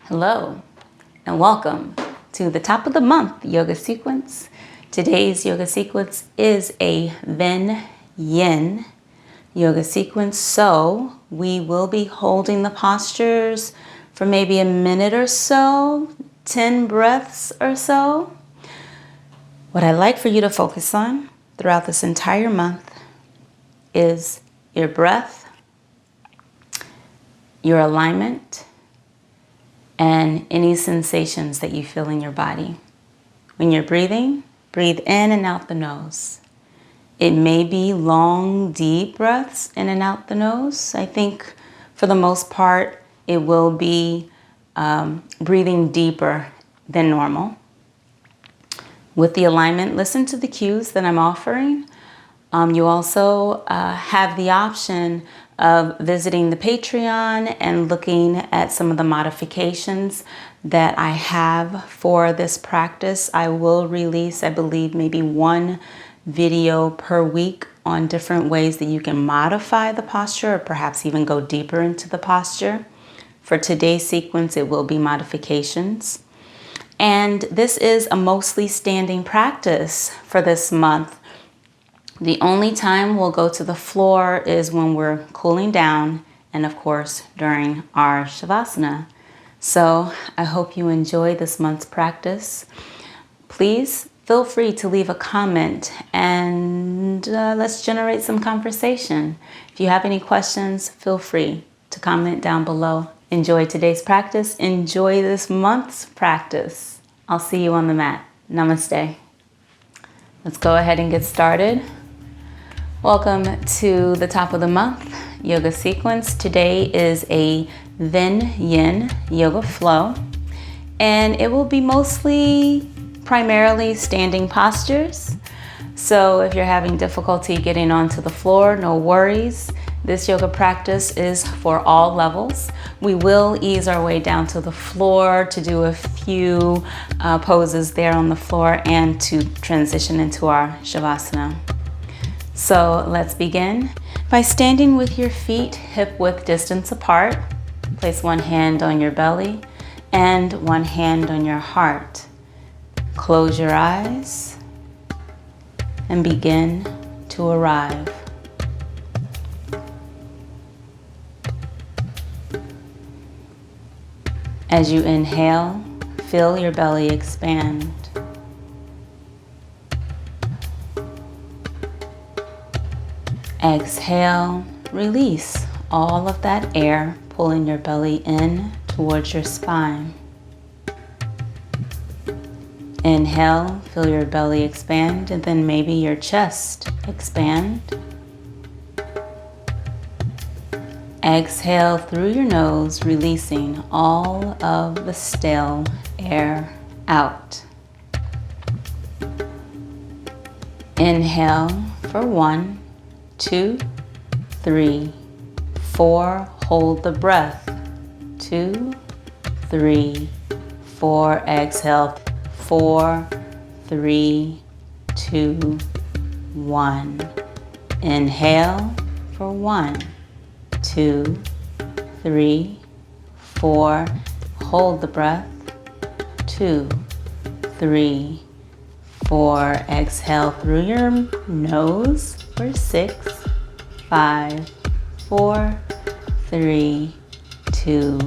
Hello and welcome to the top of the month yoga sequence. Today's yoga sequence is a Vin-Yin yoga sequence. So we will be holding the postures for maybe a minute or so, 10 breaths or so. What I'd like for you to focus on throughout this entire month is your breath, your alignment, and any sensations that you feel in your body. When you're breathing, breathe in and out the nose. It may be long, deep breaths in and out the nose. I think for the most part, it will be breathing deeper than normal. With the alignment, listen to the cues that I'm offering. You also have the option of visiting the Patreon and looking at some of the modifications that I have for this practice. I will release, I believe, maybe one video per week on different ways that you can modify the posture or perhaps even go deeper into the posture. For today's sequence, it will be modifications. And this is a mostly standing practice for this month. The only time we'll go to the floor is when we're cooling down and, of course, during our Shavasana. So I hope you enjoy this month's practice. Please feel free to leave a comment and let's generate some conversation. If you have any questions, feel free to comment down below. Enjoy today's practice. Enjoy this month's practice. I'll see you on the mat. Namaste. Let's go ahead and get started. Welcome to the top of the month yoga sequence. Today is a Vin-Yin Yoga Flow, and it will be primarily standing postures. So if you're having difficulty getting onto the floor, no worries. This yoga practice is for all levels. We will ease our way down to the floor to do a few poses there on the floor and to transition into our Shavasana. So let's begin by standing with your feet hip-width distance apart. Place one hand on your belly and one hand on your heart. Close your eyes and begin to arrive. As you inhale, feel your belly expand. Exhale, release all of that air, pulling your belly in towards your spine. Inhale, feel your belly expand, and then maybe your chest expand. Exhale through your nose, releasing all of the stale air out. Inhale for 1, 2, 3, 4. Hold the breath. 2, 3, 4. Exhale. 4, 3, 2, 1. Inhale for 1, 2, 3, 4. Hold the breath. 2, 3, 4. Exhale through your nose for 6, 5, 4, 3, 2,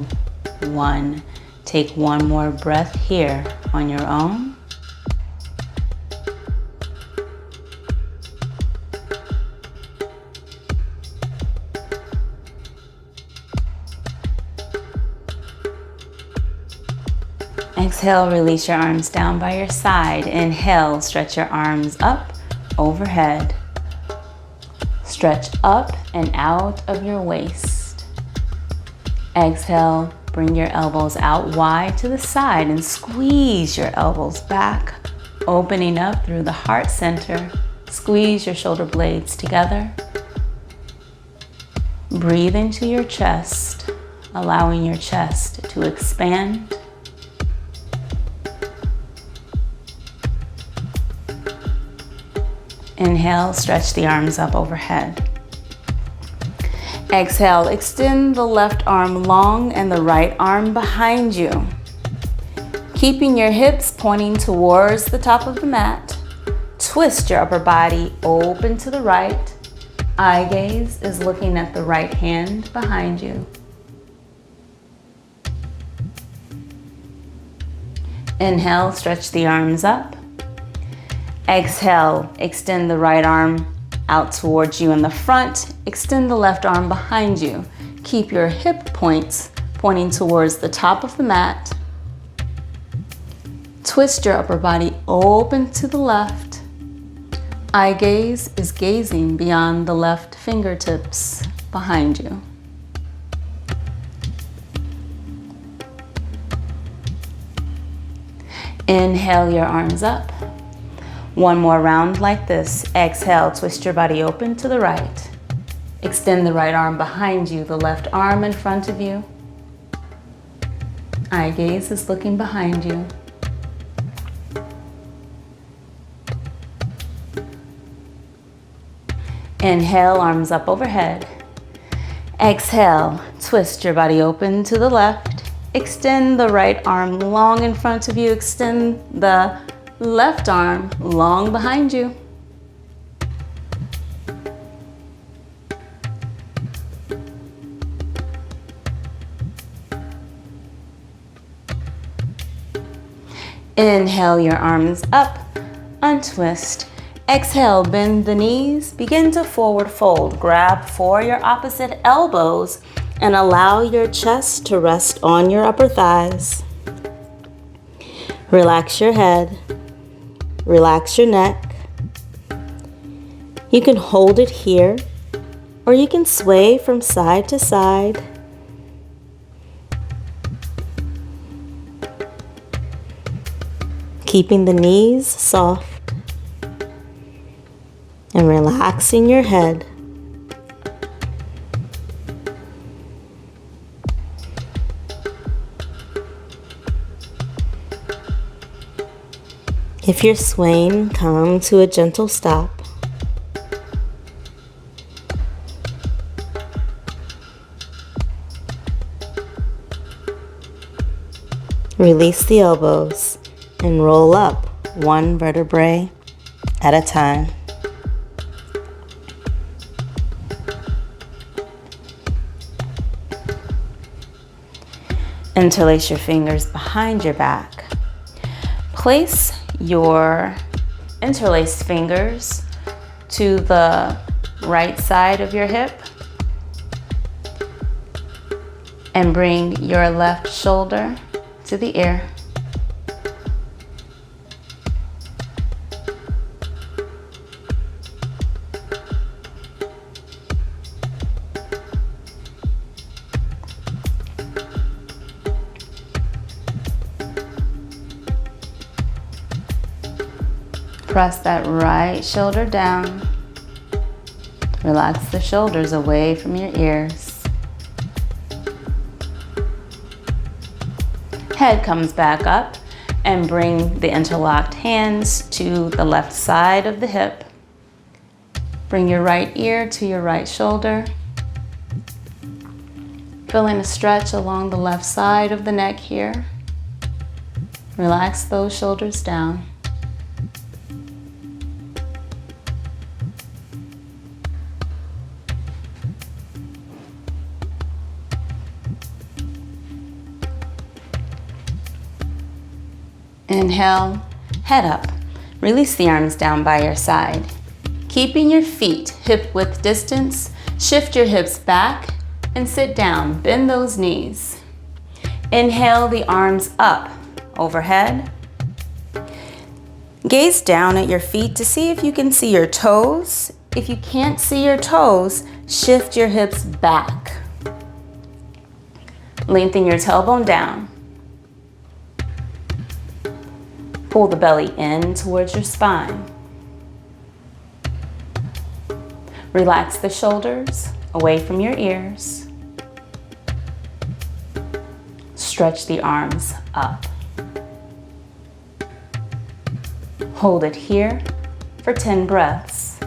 1. Take one more breath here on your own. Exhale, release your arms down by your side. Inhale, stretch your arms up, overhead. Stretch up and out of your waist. Exhale, bring your elbows out wide to the side and squeeze your elbows back, opening up through the heart center. Squeeze your shoulder blades together. Breathe into your chest, allowing your chest to expand. Inhale, stretch the arms up overhead. Exhale, extend the left arm long and the right arm behind you. Keeping your hips pointing towards the top of the mat. Twist your upper body open to the right. Eye gaze is looking at the right hand behind you. Inhale, stretch the arms up. Exhale, extend the right arm out towards you in the front. Extend the left arm behind you. Keep your hip points pointing towards the top of the mat. Twist your upper body open to the left. Eye gaze is gazing beyond the left fingertips behind you. Inhale your arms up. One more round like this. Exhale, twist your body open to the right. Extend the right arm behind you, the left arm in front of you. Eye gaze is looking behind you. Inhale, arms up overhead. Exhale, twist your body open to the left. Extend the right arm long in front of you. Extend the left arm long behind you. Inhale your arms up, untwist. Exhale, bend the knees, begin to forward fold. Grab for your opposite elbows and allow your chest to rest on your upper thighs. Relax your head, relax your neck. You can hold it here, or you can sway from side to side. Keeping the knees soft and relaxing your head. If you're swaying, come to a gentle stop. Release the elbows and roll up one vertebrae at a time. Interlace your fingers behind your back. Place your interlaced fingers to the right side of your hip and bring your left shoulder to the ear. Press that right shoulder down. Relax the shoulders away from your ears. Head comes back up and bring the interlocked hands to the left side of the hip. Bring your right ear to your right shoulder. Feeling a stretch along the left side of the neck here. Relax those shoulders down. Inhale, head up. Release the arms down by your side. Keeping your feet hip-width distance, shift your hips back and sit down. Bend those knees. Inhale the arms up, overhead. Gaze down at your feet to see if you can see your toes. If you can't see your toes, shift your hips back. Lengthen your tailbone down. Pull the belly in towards your spine. Relax the shoulders away from your ears. Stretch the arms up. Hold it here for 10 breaths.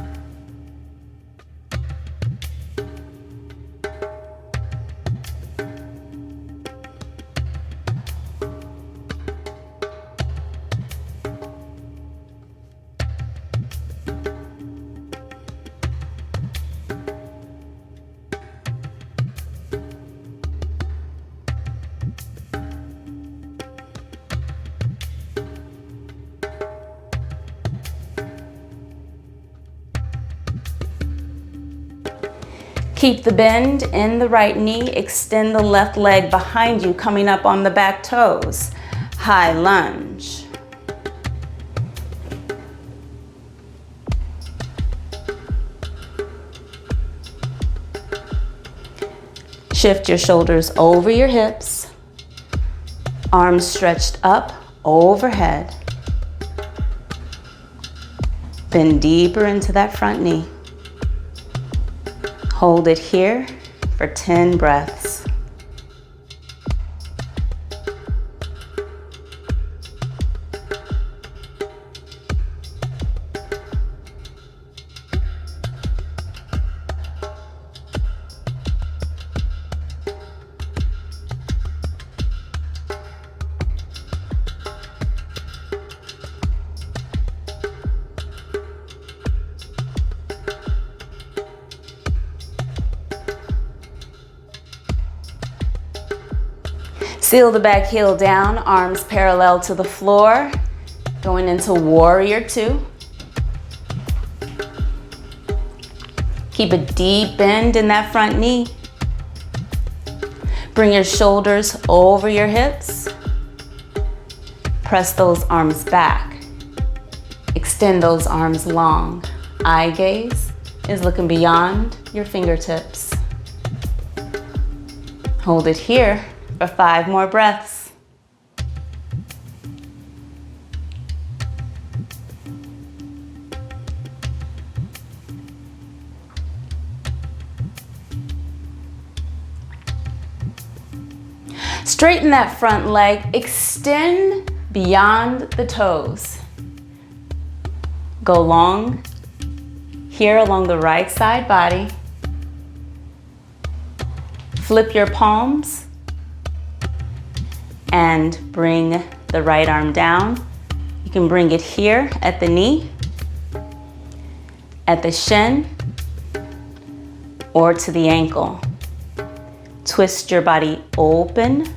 Keep the bend in the right knee. Extend the left leg behind you, coming up on the back toes. High lunge. Shift your shoulders over your hips. Arms stretched up overhead. Bend deeper into that front knee. Hold it here for 10 breaths. Seal the back heel down, arms parallel to the floor. Going into warrior two. Keep a deep bend in that front knee. Bring your shoulders over your hips. Press those arms back. Extend those arms long. Eye gaze is looking beyond your fingertips. Hold it here for 5 more breaths. Straighten that front leg, extend beyond the toes. Go long here along the right side body. Flip your palms and bring the right arm down. You can bring it here at the knee, at the shin, or to the ankle. Twist your body open.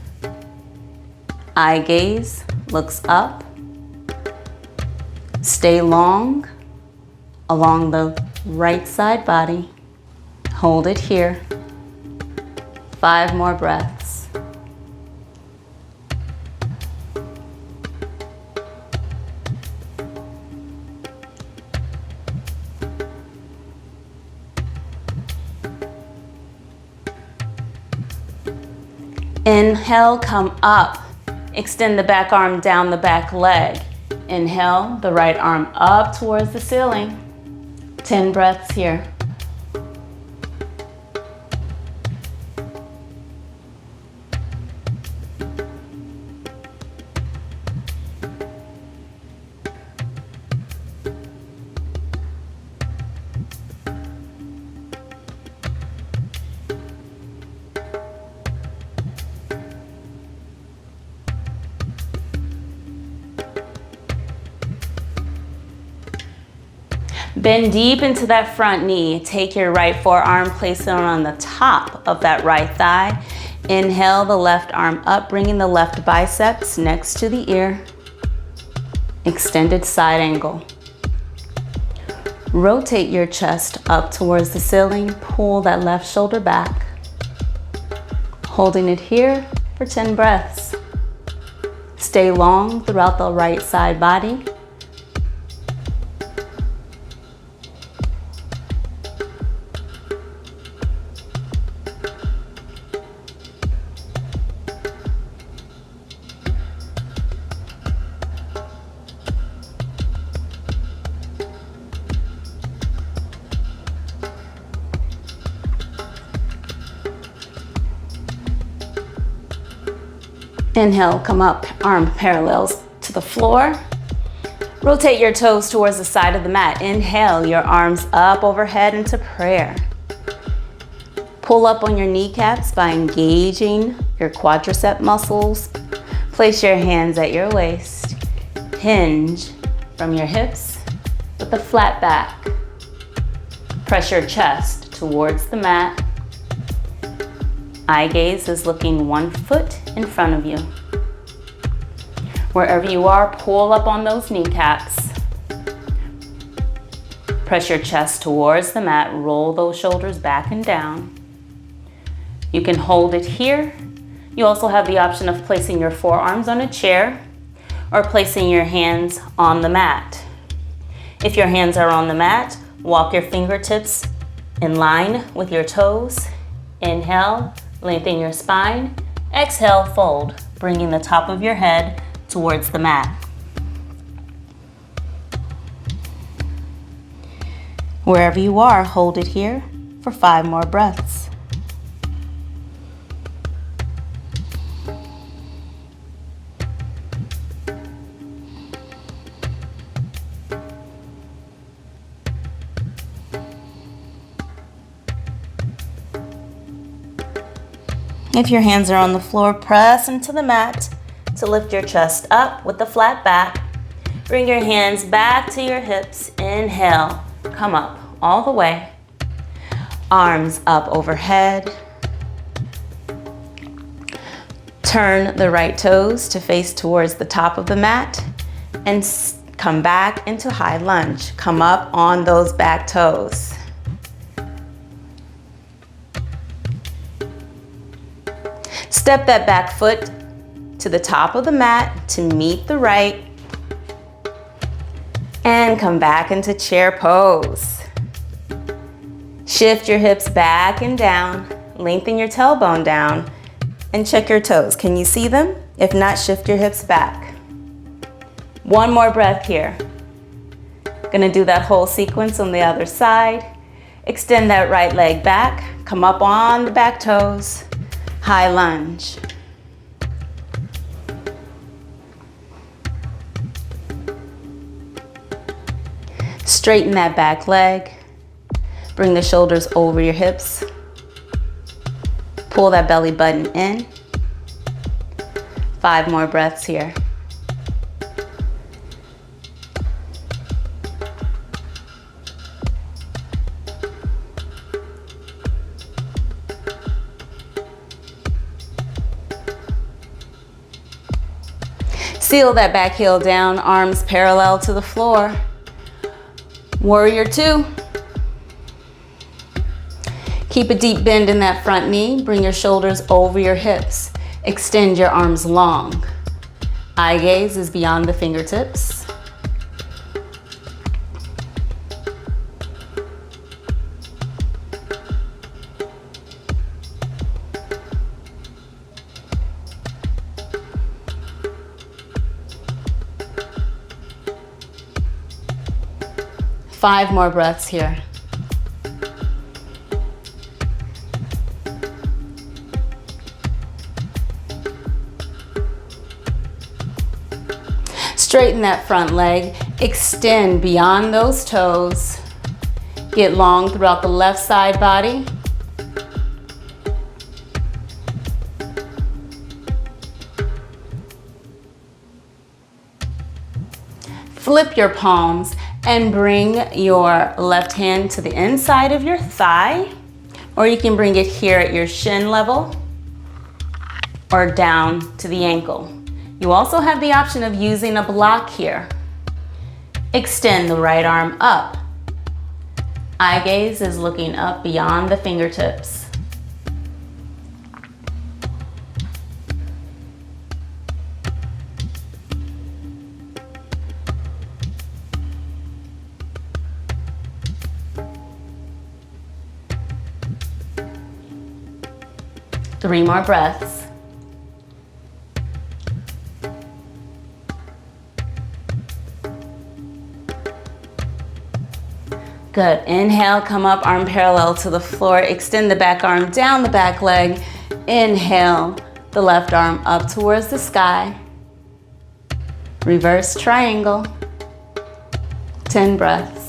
Eye gaze looks up. Stay long along the right side body. Hold it here. 5 more breaths. Inhale, come up. Extend the back arm down the back leg. Inhale, the right arm up towards the ceiling. 10 breaths here. Bend deep into that front knee. Take your right forearm, place it on the top of that right thigh. Inhale the left arm up, bringing the left biceps next to the ear. Extended side angle. Rotate your chest up towards the ceiling. Pull that left shoulder back. Holding it here for 10 breaths. Stay long throughout the right side body. Inhale, come up, arm parallels to the floor. Rotate your toes towards the side of the mat. Inhale, your arms up overhead into prayer. Pull up on your kneecaps by engaging your quadricep muscles. Place your hands at your waist. Hinge from your hips with a flat back. Press your chest towards the mat. Eye gaze is looking 1 foot in front of you. Wherever you are, pull up on those kneecaps. Press your chest towards the mat, roll those shoulders back and down. You can hold it here. You also have the option of placing your forearms on a chair or placing your hands on the mat. If your hands are on the mat, walk your fingertips in line with your toes. Inhale, lengthen your spine. Exhale, fold, bringing the top of your head towards the mat. Wherever you are, hold it here for 5 more breaths. If your hands are on the floor, press into the mat to lift your chest up with the flat back. Bring your hands back to your hips. Inhale, come up all the way. Arms up overhead. Turn the right toes to face towards the top of the mat and come back into high lunge. Come up on those back toes. Step that back foot to the top of the mat to meet the right and come back into chair pose. Shift your hips back and down, lengthen your tailbone down, and check your toes. Can you see them? If not, shift your hips back. 1 more breath here. Gonna do that whole sequence on the other side. Extend that right leg back, come up on the back toes. High lunge. Straighten that back leg. Bring the shoulders over your hips. Pull that belly button in. 5 more breaths here. Seal that back heel down, arms parallel to the floor. Warrior 2. Keep a deep bend in that front knee. Bring your shoulders over your hips. Extend your arms long. Eye gaze is beyond the fingertips. Five more breaths here. Straighten that front leg, extend beyond those toes. Get long throughout the left side body. Flip your palms and bring your left hand to the inside of your thigh, or you can bring it here at your shin level or down to the ankle. You also have the option of using a block here. Extend the right arm up. Eye gaze is looking up beyond the fingertips. Three more breaths. Good. Inhale, come up, arm parallel to the floor. Extend the back arm down the back leg. Inhale, the left arm up towards the sky. Reverse triangle. 10 breaths.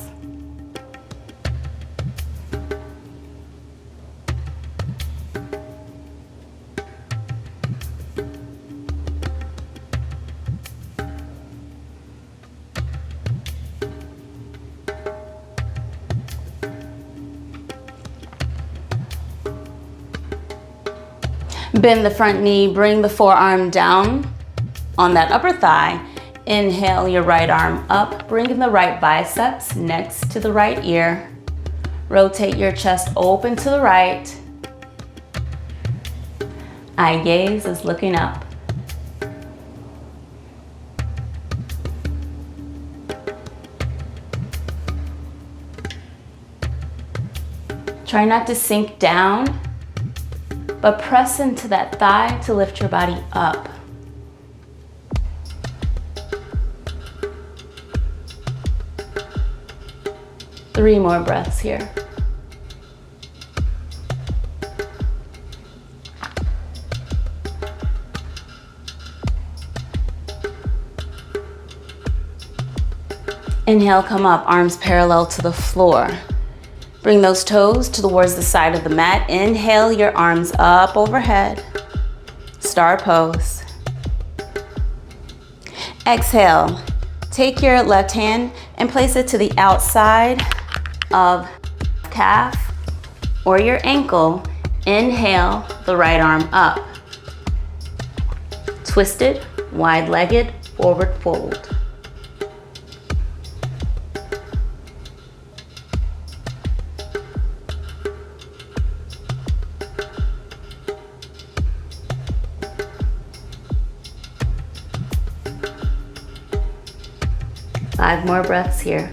Bend the front knee, bring the forearm down on that upper thigh. Inhale your right arm up, bringing the right biceps next to the right ear. Rotate your chest open to the right. Eye gaze is looking up. Try not to sink down, but press into that thigh to lift your body up. Three more breaths here. Inhale, come up, arms parallel to the floor. Bring those toes towards the side of the mat. Inhale, your arms up overhead. Star pose. Exhale, take your left hand and place it to the outside of calf or your ankle. Inhale, the right arm up. Twisted, wide-legged, forward fold. Five more breaths here.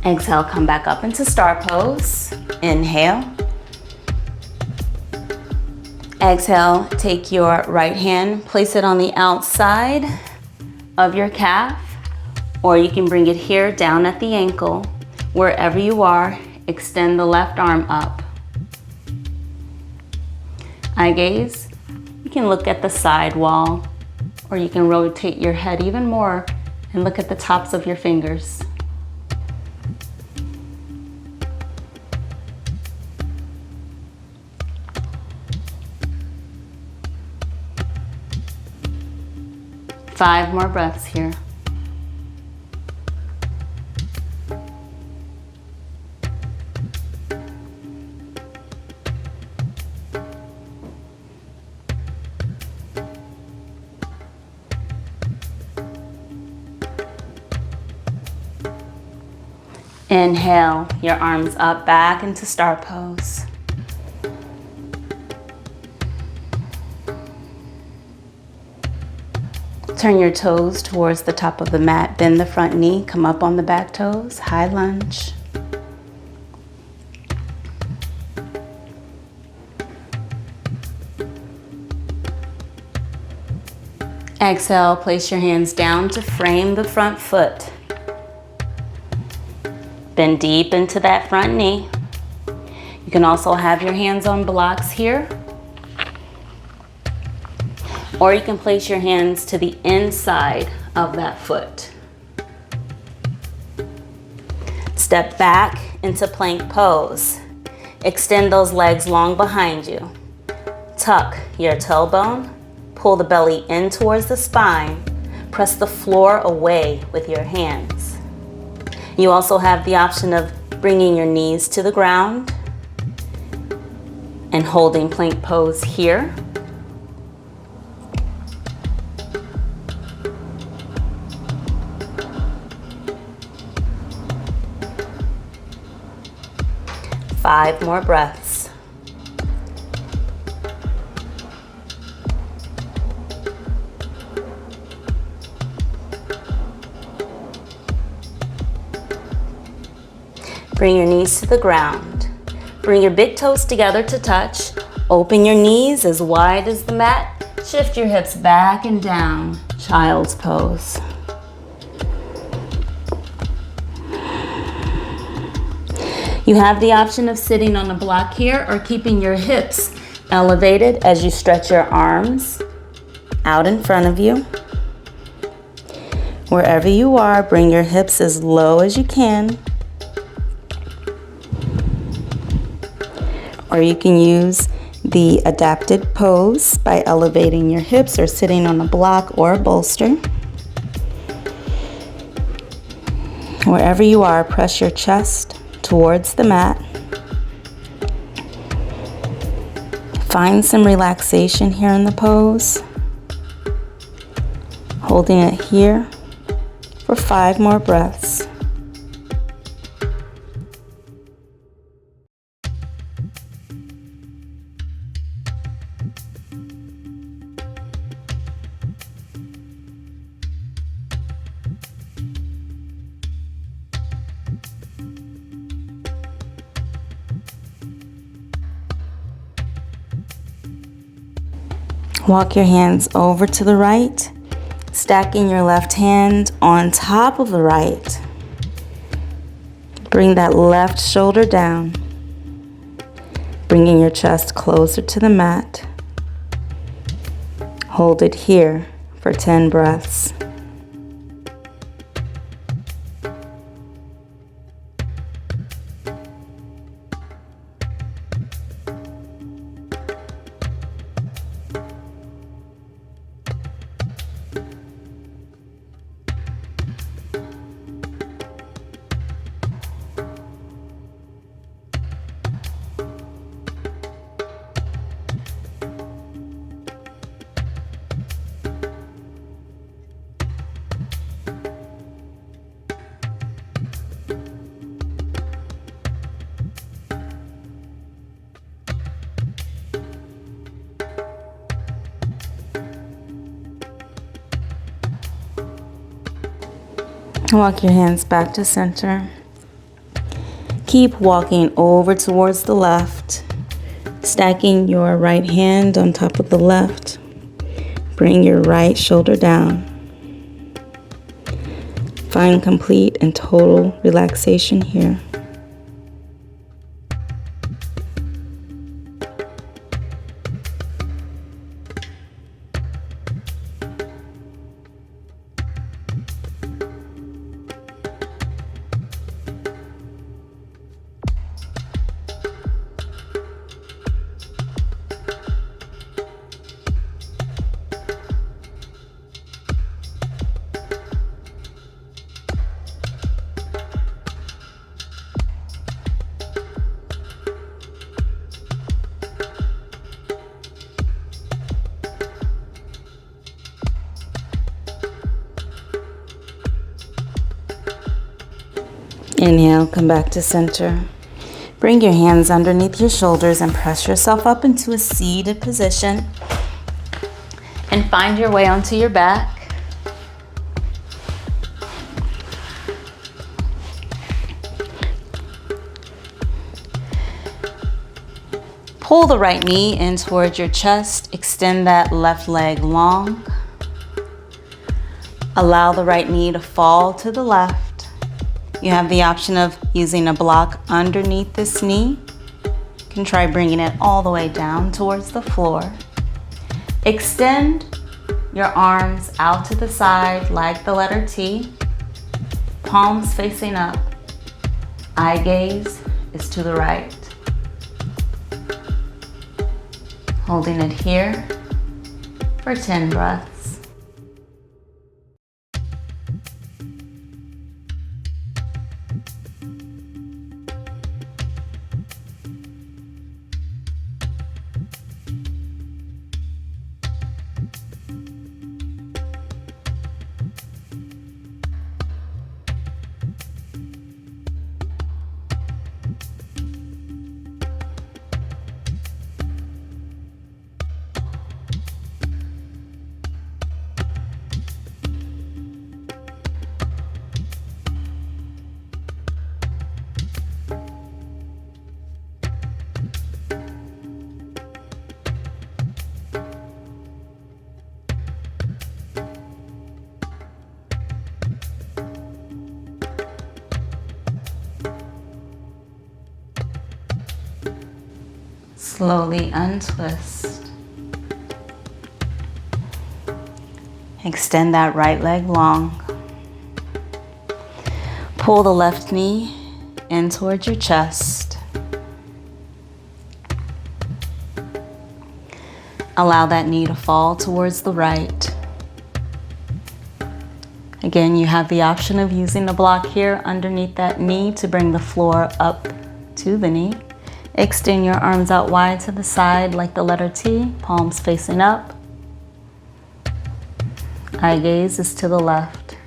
Exhale, come back up into star pose. Inhale. Exhale, take your right hand, place it on the outside of your calf, or you can bring it here down at the ankle. Wherever you are, extend the left arm up. Eye gaze, you can look at the side wall, or you can rotate your head even more and look at the tops of your fingers. Five more breaths here. Inhale, your arms up, back into star pose. Turn your toes towards the top of the mat, bend the front knee, come up on the back toes, high lunge. Exhale, place your hands down to frame the front foot. Bend deep into that front knee. You can also have your hands on blocks here, or you can place your hands to the inside of that foot. Step back into plank pose. Extend those legs long behind you. Tuck your tailbone, pull the belly in towards the spine, press the floor away with your hands. You also have the option of bringing your knees to the ground and holding plank pose here. Five more breaths. Bring your knees to the ground. Bring your big toes together to touch. Open your knees as wide as the mat. Shift your hips back and down. Child's pose. You have the option of sitting on a block here or keeping your hips elevated as you stretch your arms out in front of you. Wherever you are, bring your hips as low as you can. Or you can use the adapted pose by elevating your hips or sitting on a block or a bolster. Wherever you are, press your chest towards the mat. Find some relaxation here in the pose. Holding it here for 5 more breaths. Walk your hands over to the right, stacking your left hand on top of the right. Bring that left shoulder down, bringing your chest closer to the mat. Hold it here for 10 breaths. Walk your hands back to center. Keep walking over towards the left, stacking your right hand on top of the left. Bring your right shoulder down. Find complete and total relaxation here. Inhale, come back to center. Bring your hands underneath your shoulders and press yourself up into a seated position. And find your way onto your back. Pull the right knee in towards your chest. Extend that left leg long. Allow the right knee to fall to the left. You have the option of using a block underneath this knee. You can try bringing it all the way down towards the floor. Extend your arms out to the side like the letter T. Palms facing up. Eye gaze is to the right. Holding it here for 10 breaths. Slowly untwist. Extend that right leg long. Pull the left knee in towards your chest. Allow that knee to fall towards the right. Again, you have the option of using the block here underneath that knee to bring the floor up to the knee. Extend your arms out wide to the side like the letter T, palms facing up. Eye gaze is to the left.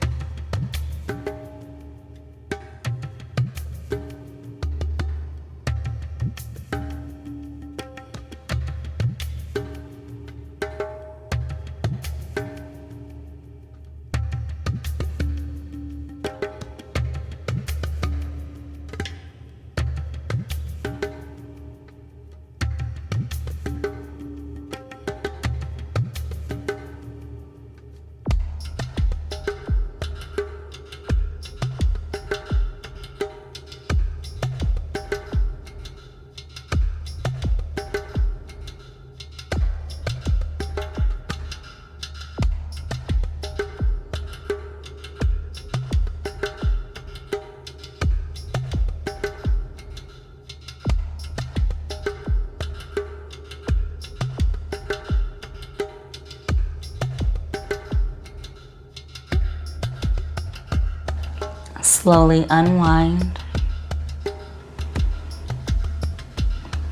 Slowly unwind.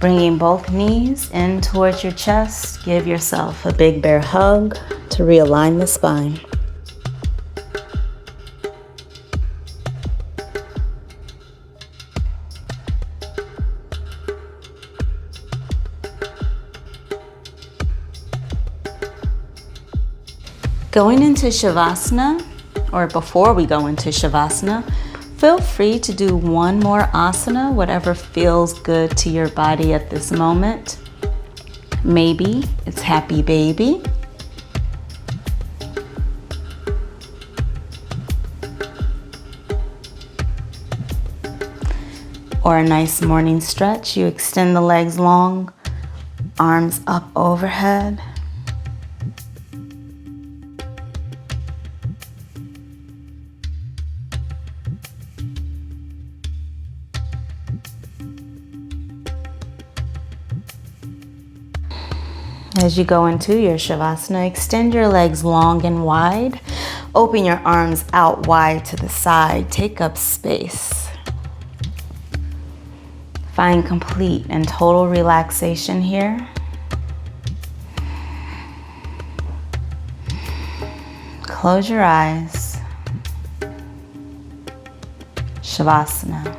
Bringing both knees in towards your chest, give yourself a big bear hug to realign the spine. Going into Shavasana, or before we go into Shavasana, feel free to do one more asana, whatever feels good to your body at this moment. Maybe it's happy baby. Or a nice morning stretch. You extend the legs long, arms up overhead. As you go into your Shavasana, extend your legs long and wide. Open your arms out wide to the side. Take up space. Find complete and total relaxation here. Close your eyes. Shavasana.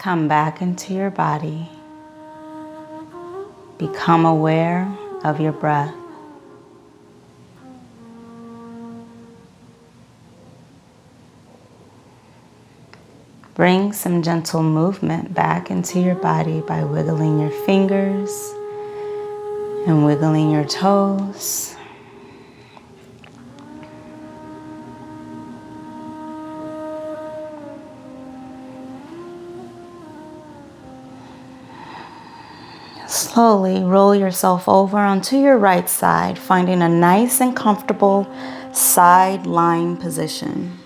Come back into your body. Become aware of your breath. Bring some gentle movement back into your body by wiggling your fingers and wiggling your toes. Slowly roll yourself over onto your right side, finding a nice and comfortable side lying position.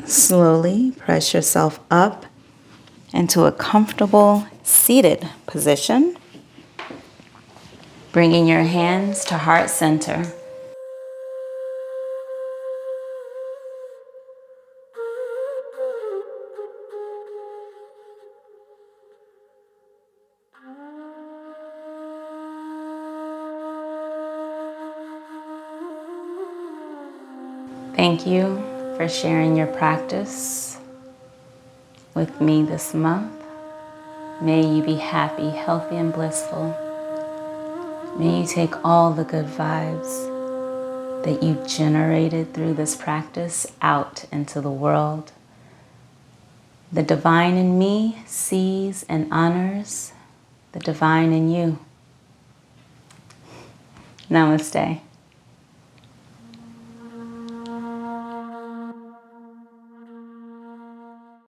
Slowly press yourself up into a comfortable seated position, bringing your hands to heart center. Thank you for sharing your practice with me this month. May you be happy, healthy, and blissful. May you take all the good vibes that you generated through this practice out into the world. The divine in me sees and honors the divine in you. Namaste.